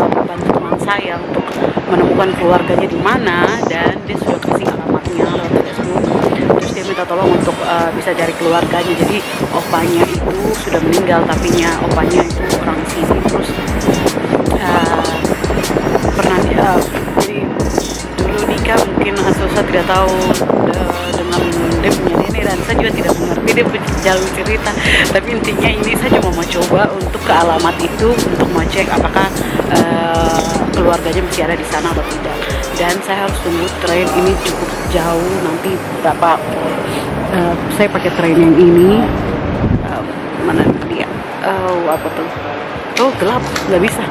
bantu teman saya untuk menemukan keluarganya di mana, dan dia sudah kasih alamatnya lewat Facebook. Terus dia minta tolong untuk bisa cari keluarganya. Jadi opanya itu sudah meninggal, tapinya opanya itu orang sini. Terus pernah jadi dulu nikah mungkin Asusa tidak tahu dengan dia punya nenek, dan saya juga tidak mengerti dia jauh cerita. Tapi intinya ini saya cuma mau coba untuk ke alamat itu untuk mau cek apakah keluarganya masih ada di sana atau tidak. Dan saya harus tunggu train ini cukup jauh, nanti berapa saya pakai train yang ini. Mana dia? Apa tuh? Gelap, nggak bisa.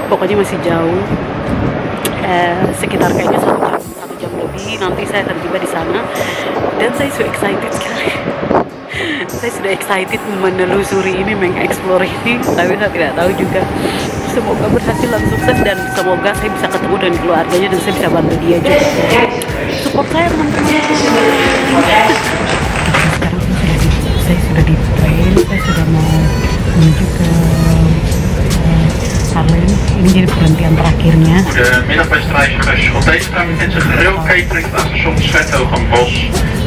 Pokoknya masih jauh. Sekitar kayaknya 1 jam lebih nanti saya akan tiba di sana, dan saya sudah excited sekali. Saya sudah excited menelusuri ini, mengeksplor ini, tapi saya tidak tahu juga. Semoga berhasil dan sukses, dan semoga saya bisa ketemu dengan keluarganya dan saya bisa bantu dia juga. Support saya teman-teman. Saya sudah di train, saya sudah mau menuju ke Haarlem. Ini jadi perhentian terakhirnya. Goedemiddag beste reizigers. Op deze tram bevindt zich Grill Catering aan station Zwarthogenbos.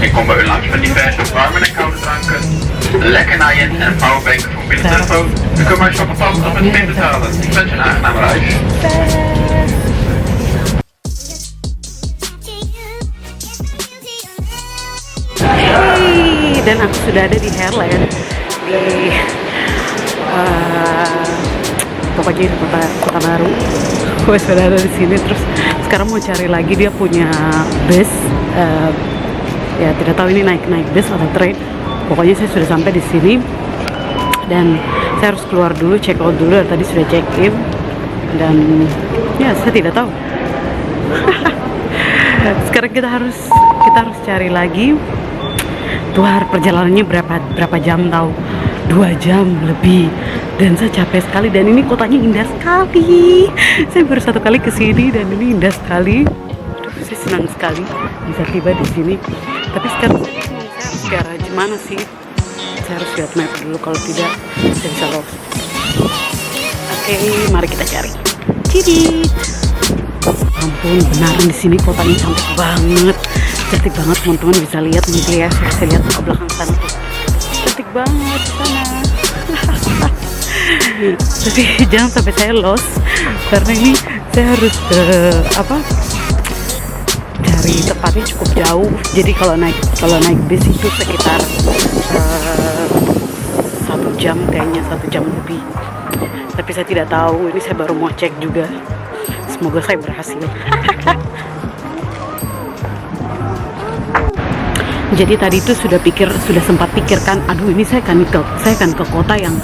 Ik kom bij u langs met diverse warme en koude dranken, lekkernijen en powerbanken voor mobiele telefoon. U kunt mij zo gepast op het pin betalen. Ik wens u een aangename reis. Hey, dan aku sudah ada di Haarlem, di pokoknya di kota baru. Gue sudah ada di sini. Terus sekarang mau cari lagi, dia punya bus. Ya tidak tahu ini naik bus atau train. Pokoknya saya sudah sampai di sini dan saya harus keluar dulu, check out dulu. Tadi sudah check in dan ya saya tidak tahu. Sekarang kita harus cari lagi. Tuh, perjalanannya berapa jam tahu? 2 jam lebih, dan saya capek sekali. Dan ini kotanya indah sekali. Saya baru 1 kali kesini dan ini indah sekali. Aduh, saya senang sekali bisa tiba di sini. Tapi sekarang saya harus ke arah gimana sih? Saya harus lihat map dulu, kalau tidak saya bisa lost. Oke, mari kita cari. Cidit. Ampun, benar di sini kotanya cantik banget. Cantik banget, teman-teman bisa lihat nanti ya. Saya bisa lihat ke belakang sana tuh. Cantik banget di sana. Tapi jangan sampai saya lost, karena ini saya harus cari tempatnya cukup jauh. Jadi kalau naik bis itu sekitar 1 jam, kayaknya 1 jam lebih. Tapi saya tidak tahu, ini saya baru mau cek juga. Semoga saya berhasil. Jadi tadi itu sudah sempat pikirkan, aduh ini saya akan ke kota yang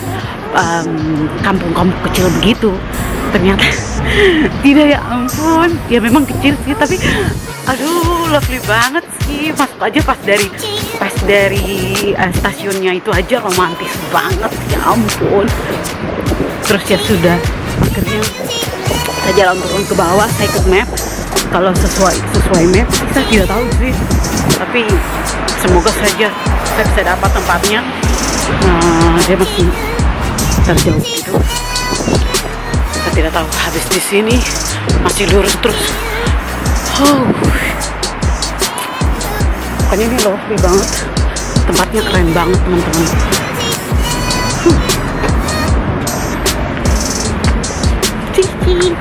kampung-kampung kecil begitu. Ternyata tidak, ya ampun. Ya memang kecil sih, tapi aduh lovely banget sih. Masuk aja pas dari stasiunnya itu aja romantis banget, ya ampun. Terus ya sudah, akhirnya saya jalan turun ke bawah, saya ikut map. Kalau sesuai map saya tidak tahu sih, tapi semoga saja saya bisa dapat tempatnya. Dia masih terjauh gitu. Saya tidak tahu. Habis di sini masih lurus terus. Pokoknya ini lovely banget. Tempatnya keren banget, teman-teman. Cicit.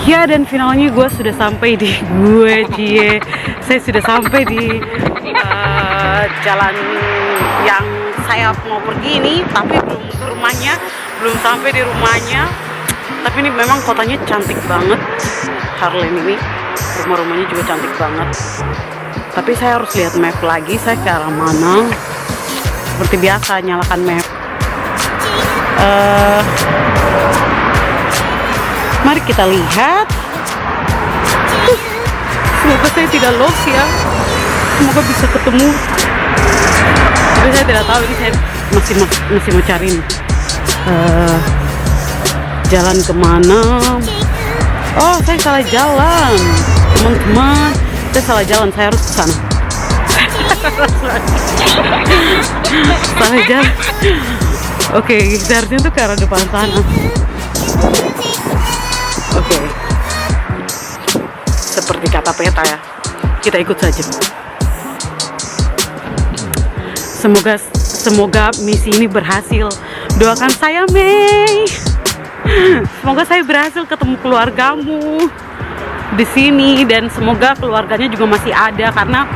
Ya, dan finalnya gue sudah sampai di saya sudah sampai di jalan yang saya mau pergi ini, tapi belum ke rumahnya, belum sampai di rumahnya. Tapi ini memang kotanya cantik banget, Harlem ini, rumah-rumahnya juga cantik banget. Tapi saya harus lihat map lagi, saya ke arah mana. Seperti biasa, nyalakan map. Mari kita lihat. Semoga saya tidak lost ya. Semoga bisa ketemu. Tapi saya tidak tahu, ini saya masih mau cari jalan kemana. Oh, saya salah jalan, teman-teman. Saya salah jalan, saya harus ke sana. Salah jalan. Oke, seharusnya tuh ke arah depan sana. Oke. Seperti kata peta ya, kita ikut saja. Semoga misi ini berhasil. Doakan saya, Mei. Semoga saya berhasil ketemu keluargamu di sini, dan semoga keluarganya juga masih ada, karena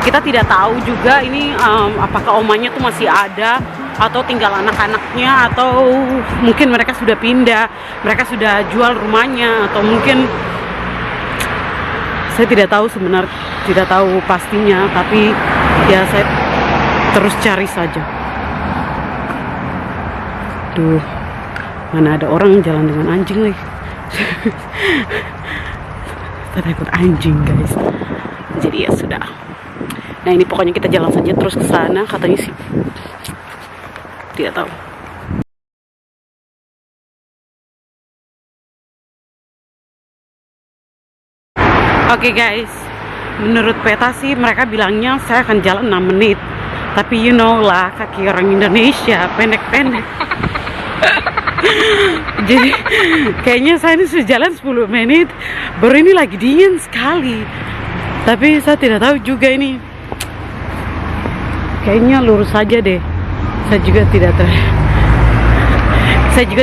kita tidak tahu juga ini apakah omanya tuh masih ada atau tinggal anak-anaknya, atau mungkin mereka sudah pindah, mereka sudah jual rumahnya, atau mungkin saya tidak tahu sebenarnya, tidak tahu pastinya. Tapi ya saya terus cari saja. Duh, mana ada orang jalan dengan anjing nih. Saya takut anjing, guys. Jadi ya sudah. Nah, ini pokoknya kita jalan saja terus ke sana, katanya sih. Tidak tahu. Oke, guys, menurut peta sih mereka bilangnya saya akan jalan 6 menit. Tapi you know lah, kaki orang Indonesia pendek-pendek. Jadi kayaknya saya ini sudah jalan 10 menit. Baru ini lagi dingin sekali. Tapi saya tidak tahu juga ini. Kayaknya lurus saja deh. Saya juga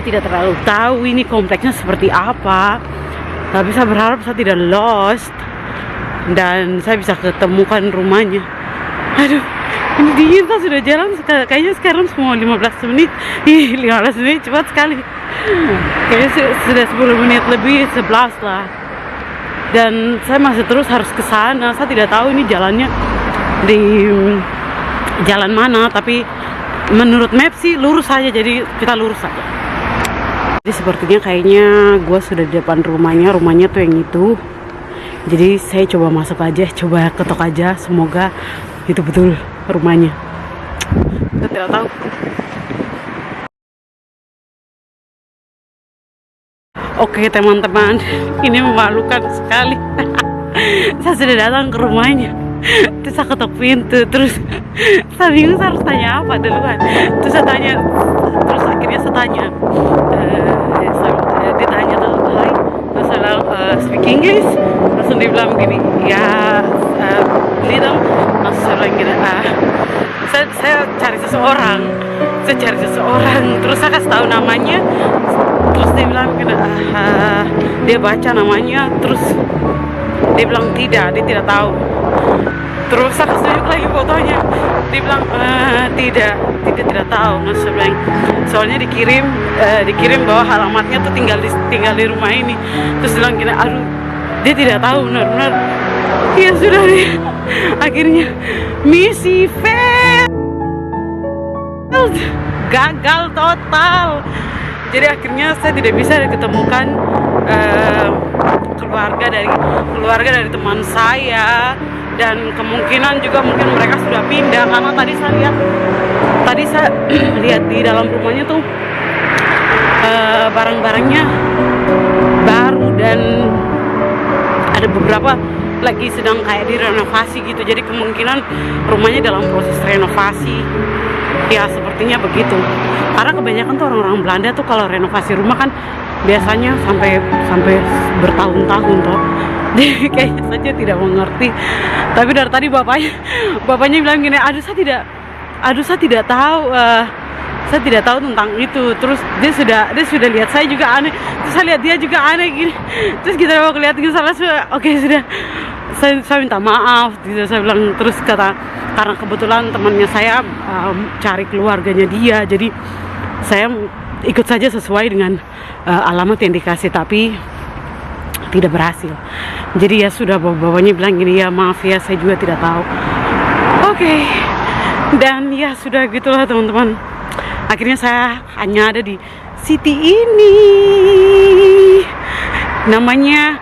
tidak terlalu tahu ini kompleksnya seperti apa. Tapi saya berharap saya tidak lost dan saya bisa ketemukan rumahnya. Aduh, ini dingin, saya sudah jalan kayaknya sekarang semua 15 menit. 15 menit cepat sekali. Kayaknya sudah 10 menit lebih, 11 lah. Dan saya masih terus harus ke sana. Saya tidak tahu ini jalannya di jalan mana, tapi menurut map sih lurus saja, jadi kita lurus saja. Jadi sepertinya kayaknya gue sudah di depan rumahnya tuh yang itu. Jadi saya coba masuk aja, coba ketok aja, semoga itu betul rumahnya. Kita tidak tahu. Oke teman-teman, ini memalukan sekali. Saya sudah datang ke rumahnya, terus saya ketok pintu, terus saya bingung harus tanya apa duluan. Terus saya tanya, terus akhirnya saya tanya, ditanya tuh, hai, terus saya bilang, speak English. Langsung dia bilang begini, ya, little. Langsung saya bilang gini, saya cari seseorang, terus saya kasih tahu namanya. Terus dia bilang, dia baca namanya, terus dia bilang dia tidak tahu. Terus saya kasih tunjuk lagi fotonya, dia bilang tidak tahu. Nah, saya bilang, soalnya dikirim bahwa alamatnya tuh tinggal di rumah ini. Terus dia bilang gini, aduh, dia tidak tahu benar-benar. Ya sudah deh, akhirnya misi fail, gagal total. Jadi akhirnya saya tidak bisa ketemukan keluarga dari teman saya, dan kemungkinan juga mungkin mereka sudah pindah, karena tadi saya lihat di dalam rumahnya tuh barang-barangnya baru, dan ada beberapa lagi sedang kayak direnovasi gitu. Jadi kemungkinan rumahnya dalam proses renovasi. Ya sepertinya begitu. Karena kebanyakan tuh orang-orang Belanda tuh kalau renovasi rumah kan biasanya sampai bertahun-tahun toh. Jadi kayaknya saja tidak mengerti. Tapi dari tadi bapaknya bilang gini, aduh saya tidak tahu saya tidak tahu tentang itu. Terus dia sudah lihat saya juga aneh, terus saya lihat dia juga aneh gini, terus kita mau kelihatan salah. Oke, sudah, saya minta maaf gitu. Saya bilang, terus kata karena kebetulan temannya saya cari keluarganya dia, jadi saya ikut saja sesuai dengan alamat yang dikasih, tapi tidak berhasil. Jadi ya sudah, bawanya bilang gini, ya maaf ya, saya juga tidak tahu. Oke. Dan ya sudah gitulah teman-teman. Akhirnya saya hanya ada di city ini. Namanya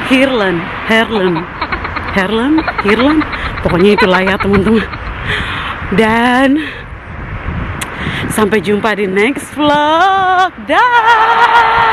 Heerlen. Pokoknya itulah ya teman-teman. Dan sampai jumpa di next vlog. Dah.